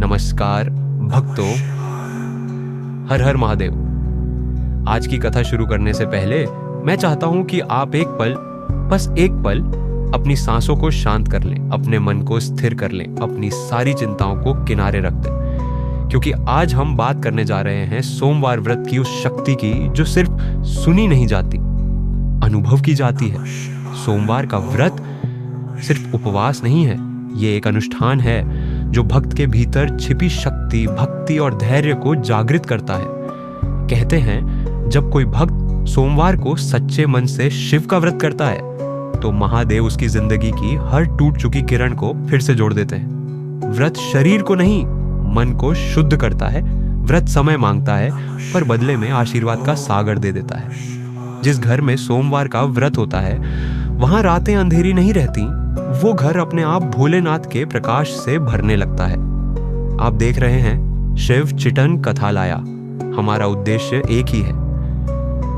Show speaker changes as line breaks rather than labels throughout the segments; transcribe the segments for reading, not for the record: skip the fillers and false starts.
नमस्कार भक्तों, हर हर महादेव। आज की कथा शुरू करने से पहले मैं चाहता हूं कि आप एक पल, बस एक पल अपनी सांसों को शांत कर लें, अपने मन को स्थिर कर लें, अपनी सारी चिंताओं को किनारे रख दें, क्योंकि आज हम बात करने जा रहे हैं सोमवार व्रत की उस शक्ति की जो सिर्फ सुनी नहीं जाती, अनुभव की जाती है। सोमवार का व्रत सिर्फ उपवास नहीं है, ये एक अनुष्ठान है जो भक्त के भीतर छिपी शक्ति, भक्ति और धैर्य को जागृत करता है। कहते हैं जब कोई भक्त सोमवार को सच्चे मन से शिव का व्रत करता है तो महादेव उसकी जिंदगी की हर टूट चुकी किरण को फिर से जोड़ देते हैं। व्रत शरीर को नहीं, मन को शुद्ध करता है। व्रत समय मांगता है पर बदले में आशीर्वाद का सागर दे देता है। जिस घर में सोमवार का व्रत होता है वहां रातें अंधेरी नहीं रहती, वो घर अपने आप भोलेनाथ के प्रकाश से भरने लगता है। आप देख रहे हैं शिव चितन कथा लाया। हमारा उद्देश्य एक ही है,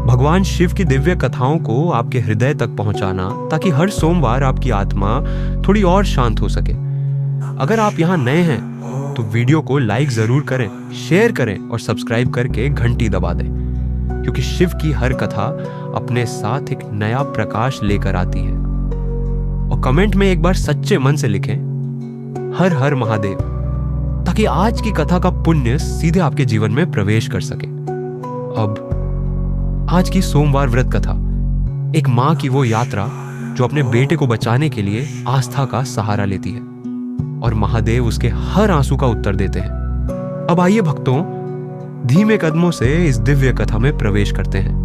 भगवान शिव की दिव्य कथाओं को आपके हृदय तक पहुंचाना, ताकि हर सोमवार आपकी आत्मा थोड़ी और शांत हो सके। अगर आप यहाँ नए हैं तो वीडियो को लाइक जरूर करें, शेयर करें और सब्सक्राइब करके घंटी दबा दें, क्योंकि शिव की हर कथा अपने साथ एक नया प्रकाश लेकर आती है। और कमेंट में एक बार सच्चे मन से लिखें हर हर महादेव, ताकि आज की कथा का पुण्य सीधे आपके जीवन में प्रवेश कर सके। अब आज की सोमवार व्रत कथा, एक मां की वो यात्रा जो अपने बेटे को बचाने के लिए आस्था का सहारा लेती है और महादेव उसके हर आंसू का उत्तर देते हैं। अब आइए भक्तों, धीमे कदमों से इस दिव्य कथा में प्रवेश करते हैं।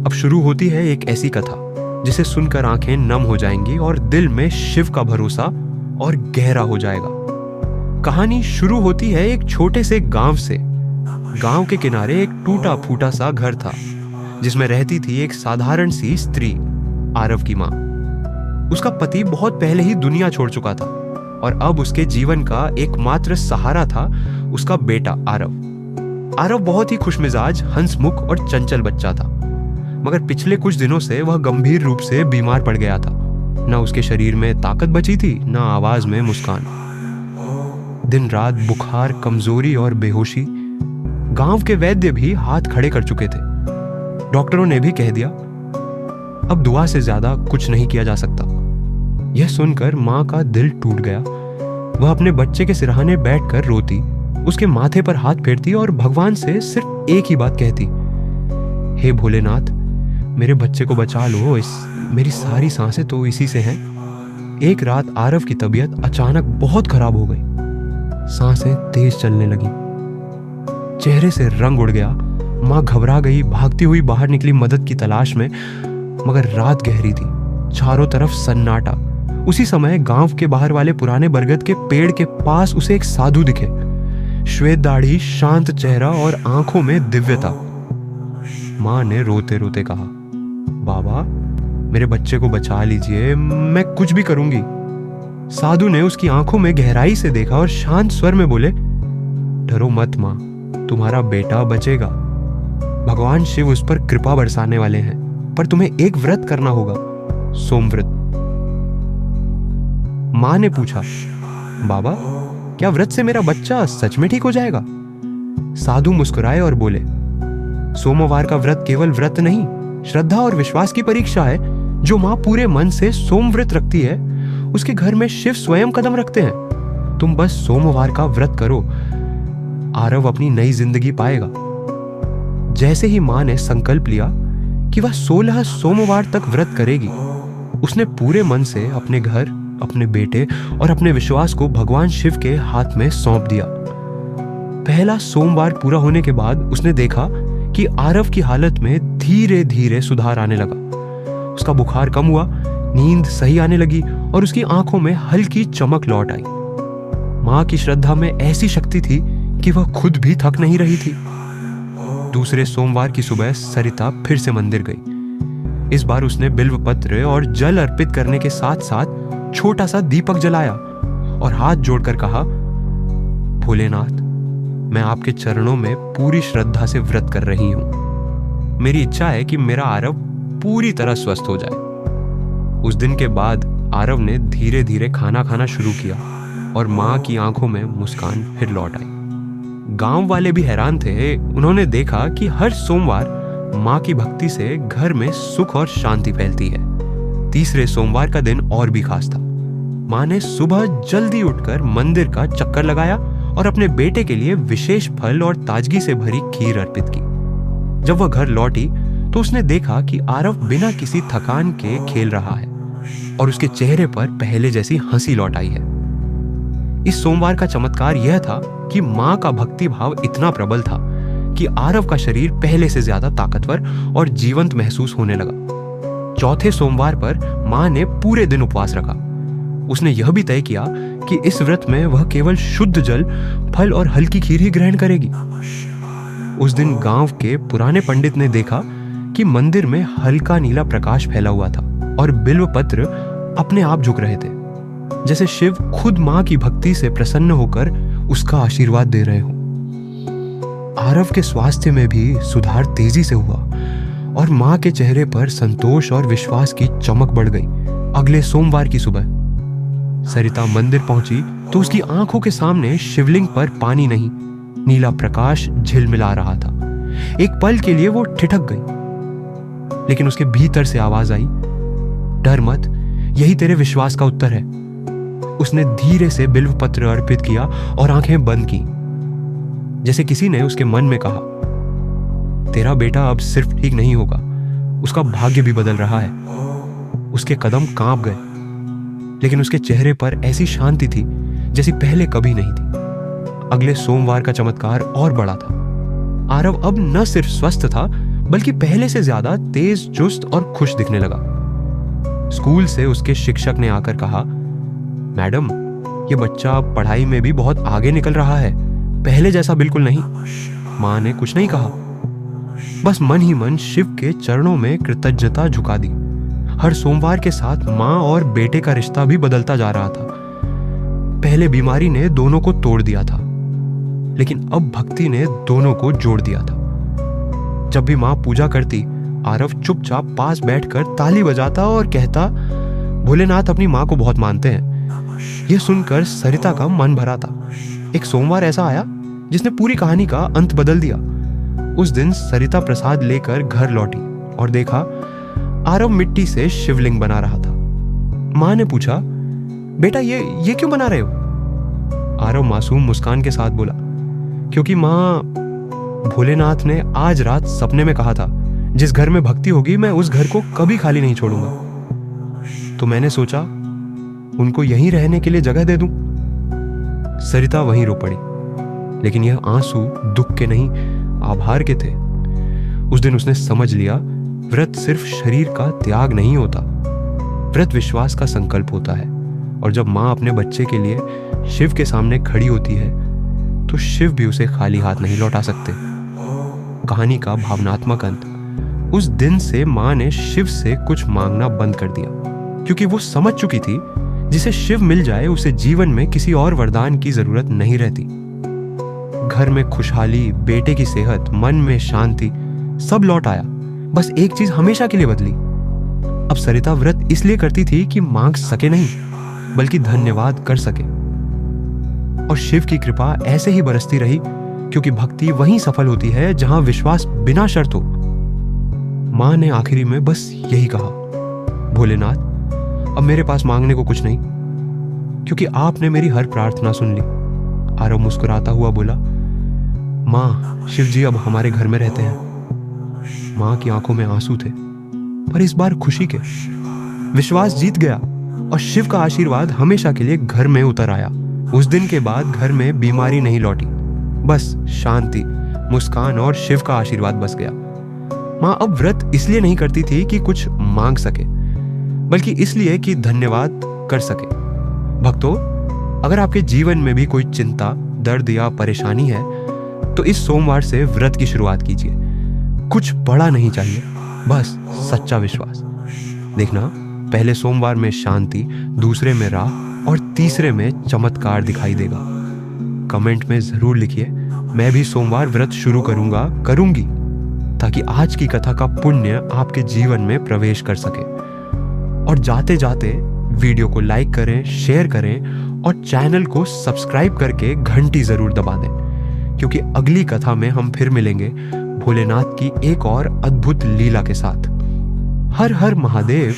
अब शुरू होती है एक ऐसी कथा जिसे सुनकर आंखें नम हो जाएंगी और दिल में शिव का भरोसा और गहरा हो जाएगा। कहानी शुरू होती है एक छोटे से गांव से। गांव के किनारे एक टूटा फूटा सा घर था जिसमें रहती थी एक साधारण सी स्त्री, आरव की मां। उसका पति बहुत पहले ही दुनिया छोड़ चुका था और अब उसके जीवन का एकमात्र सहारा था उसका बेटा आरव। आरव बहुत ही खुशमिजाज, हंसमुख और चंचल बच्चा था, मगर पिछले कुछ दिनों से वह गंभीर रूप से बीमार पड़ गया था। न उसके शरीर में ताकत बची थी, न आवाज में मुस्कान। दिन रात बुखार, कमजोरी और बेहोशी। गांव के वैद्य भी हाथ खड़े कर चुके थे। डॉक्टरों ने भी कह दिया अब दुआ से ज्यादा कुछ नहीं किया जा सकता। यह सुनकर मां का दिल टूट गया। वह अपने बच्चे के सिरहाने बैठकर रोती, उसके माथे पर हाथ फेरती और भगवान से सिर्फ एक ही बात कहती, हे भोलेनाथ, मेरे बच्चे को बचा लो, मेरी सारी सांसें तो इसी से हैं। एक रात आरव की तबीयत अचानक बहुत खराब हो गई। सांसें तेज चलने लगी, चेहरे से रंग उड़ गया। मां घबरा गई, भागती हुई बाहर निकली मदद की तलाश में, मगर रात गहरी थी, चारों तरफ सन्नाटा। उसी समय गांव के बाहर वाले पुराने बरगद के पेड़ के पास उसे एक साधु दिखे। श्वेत दाढ़ी, शांत चेहरा और आंखों में दिव्यता। मां ने रोते रोते कहा, बाबा, मेरे बच्चे को बचा लीजिए, मैं कुछ भी करूंगी। साधु ने उसकी आंखों में गहराई से देखा और शांत स्वर में बोले, डरो मत मां, तुम्हारा बेटा बचेगा। भगवान शिव उस पर कृपा बरसाने वाले हैं, पर तुम्हें एक व्रत करना होगा, सोमव्रत। मां ने पूछा, बाबा, क्या व्रत से मेरा बच्चा सच में ठीक हो जाएगा? साधु मुस्कुराए और बोले, सोमवार का व्रत केवल व्रत नहीं, श्रद्धा और विश्वास की परीक्षा है। जो मां पूरे मन से सोमव्रत रखती है उसके घर में शिव स्वयं कदम रखते हैं। तुम बस सोमवार का व्रत करो, आरव अपनी नई जिंदगी पाएगा। जैसे ही मां ने संकल्प लिया कि वह 16 सोमवार तक व्रत करेगी, उसने पूरे मन से अपने घर, अपने बेटे और अपने विश्वास को भगवान शिव के हाथ में सौंप दिया। पहला सोमवार पूरा होने के बाद उसने देखा कि आरव की हालत में धीरे धीरे सुधार आने लगा। उसका बुखार कम हुआ, नींद सही आने लगी और उसकी आंखों में हल्की चमक लौट आई। मां की श्रद्धा में ऐसी शक्ति थी कि वह खुद भी थक नहीं रही थी। दूसरे सोमवार की सुबह सरिता फिर से मंदिर गई। इस बार उसने बिल्व पत्र और जल अर्पित करने के साथ साथ छोटा सा दीपक जलाया और हाथ जोड़कर कहा, भोलेनाथ, मैं आपके चरणों में पूरी श्रद्धा से व्रत कर रही हूं। मेरी इच्छा है कि मेरा आरव पूरी तरह स्वस्थ हो जाए। उस दिन के बाद आरव ने धीरे धीरे खाना खाना शुरू किया और माँ की आंखों में मुस्कान फिर लौट आई। गांव वाले भी हैरान थे। उन्होंने देखा कि हर सोमवार माँ की भक्ति से घर में सुख और शांति फैलती है। तीसरे सोमवार का दिन और भी खास था। माँ ने सुबह जल्दी उठकर मंदिर का चक्कर लगाया और अपने बेटे के लिए विशेष फल और ताजगी से भरी खीर अर्पित की। जब वह घर लौटी तो उसने देखा कि आरव बिना किसी थकान के खेल रहा है और उसके चेहरे पर पहले जैसी हंसी लौट आई है। इस सोमवार का चमत्कार यह था कि माँ का भक्ति भाव इतना प्रबल था कि आरव का शरीर पहले से ज्यादा ताकतवर और जीवंत महसूस होने लगा। चौथे सोमवार पर माँ ने पूरे दिन उपवास रखा। उसने यह भी तय किया कि इस व्रत में वह केवल शुद्ध जल, फल और हल्की खीर ही ग्रहण करेगी। उस दिन गांव के पुराने पंडित ने देखा कि मंदिर में हल्का नीला प्रकाश फैला हुआ था और बिल्व पत्र अपने आप झुक रहे थे, जैसे शिव खुद माँ की भक्ति से प्रसन्न होकर उसका आशीर्वाद दे रहे हो। आरव के स्वास्थ्य में भी सुधार तेजी से हुआ और माँ के चेहरे पर संतोष और विश्वास की चमक बढ़ गई। अगले सोमवार की सुबह सरिता मंदिर पहुंची तो उसकी आंखों के सामने शिवलिंग पर पानी नहीं, नीला प्रकाश झिलमिला रहा था। एक पल के लिए वो ठिठक गई, लेकिन उसके भीतर से आवाज आई, डर मत, यही तेरे विश्वास का उत्तर है। उसने धीरे से बिल्व पत्र अर्पित किया और आंखें बंद की, जैसे किसी ने उसके मन में कहा, तेरा बेटा अब सिर्फ ठीक नहीं होगा, उसका भाग्य भी बदल रहा है। उसके कदम कांप गए, लेकिन उसके चेहरे पर ऐसी शांति थी जैसी पहले कभी नहीं थी। अगले सोमवार का चमत्कार और बड़ा था। आरव अब न सिर्फ स्वस्थ था, बल्कि पहले से ज्यादा तेज, चुस्त और खुश दिखने लगा। स्कूल से उसके शिक्षक ने आकर कहा, मैडम, ये बच्चा पढ़ाई में भी बहुत आगे निकल रहा है, पहले जैसा बिल्कुल नहीं। माँ ने कुछ नहीं कहा, बस मन ही मन शिव के चरणों में कृतज्ञता झुका दी। हर सोमवार के साथ माँ और बेटे का रिश्ता भी बदलता जा रहा था। पहले बीमारी ने दोनों को तोड़ दिया था, लेकिन अब भक्ति ने दोनों को जोड़ दिया था। जब भी माँ पूजा करती, आरव चुपचाप पास बैठकर ताली बजाता और कहता, भोलेनाथ अपनी माँ को बहुत मानते हैं। यह सुनकर सरिता का मन भरा था। एक सोमवार ऐसा आया जिसने पूरी कहानी का अंत बदल दिया। उस दिन सरिता प्रसाद लेकर घर लौटी और देखा आरव मिट्टी से शिवलिंग बना रहा था। माँ ने पूछा, बेटा ये क्यों बना रहे हो? आरव मासूम मुस्कान के साथ बोला, क्योंकि माँ, भोलेनाथ ने आज रात सपने में कहा था, जिस घर में भक्ति होगी मैं उस घर को कभी खाली नहीं छोड़ूंगा। तो मैंने सोचा उनको यहीं रहने के लिए जगह दे दूं। सरिता वहीं रो पड़ी, लेकिन यह आंसू दुख के नहीं, आभार के थे। उस दिन उसने समझ लिया, व्रत सिर्फ शरीर का त्याग नहीं होता, व्रत विश्वास का संकल्प होता है। और जब माँ अपने बच्चे के लिए शिव के सामने खड़ी होती है, तो शिव भी उसे खाली हाथ नहीं लौटा सकते। कहानी का भावनात्मक अंत। उस दिन से माँ ने शिव से कुछ मांगना बंद कर दिया, क्योंकि वो समझ चुकी थी जिसे शिव मिल जाए उसे जीवन में किसी और वरदान की जरूरत नहीं रहती। घर में खुशहाली, बेटे की सेहत, मन में शांति, सब लौट आया। बस एक चीज हमेशा के लिए बदली। अब सरिता व्रत इसलिए करती थी कि मांग सके नहीं, बल्कि धन्यवाद कर सके। और शिव की कृपा ऐसे ही बरसती रही, क्योंकि भक्ति वहीं सफल होती है जहां विश्वास बिना शर्त हो। मां ने आखिरी में बस यही कहा, भोलेनाथ, अब मेरे पास मांगने को कुछ नहीं, क्योंकि आपने मेरी हर प्रार्थना सुन ली। आरव मुस्कुराता हुआ बोला, मां, शिव जी अब हमारे घर में रहते हैं। मां की आंखों में आंसू थे, पर इस बार खुशी के। विश्वास जीत गया और शिव का आशीर्वाद हमेशा के लिए घर में उतर आया। उस दिन के बाद घर में बीमारी नहीं लौटी, बस शांति, मुस्कान और शिव का आशीर्वाद बस गया। मां अब व्रत इसलिए नहीं करती थी कि कुछ मांग सके, बल्कि इसलिए कि धन्यवाद कर सके। भक्तों, अगर आपके जीवन में भी कोई चिंता, दर्द या परेशानी है, तो इस सोमवार से व्रत की शुरुआत कीजिए। कुछ बड़ा नहीं चाहिए, बस सच्चा विश्वास। देखना, पहले सोमवार में शांति, दूसरे में राह और तीसरे में चमत्कार दिखाई देगा। कमेंट में जरूर लिखिए, मैं भी सोमवार व्रत शुरू करूंगी, ताकि आज की कथा का पुण्य आपके जीवन में प्रवेश कर सके। और जाते जाते वीडियो को लाइक करें, शेयर करें और चैनल को सब्सक्राइब करके घंटी जरूर दबा दें, क्योंकि अगली कथा में हम फिर मिलेंगे भोलेनाथ की एक और अद्भुत लीला के साथ। हर हर महादेव।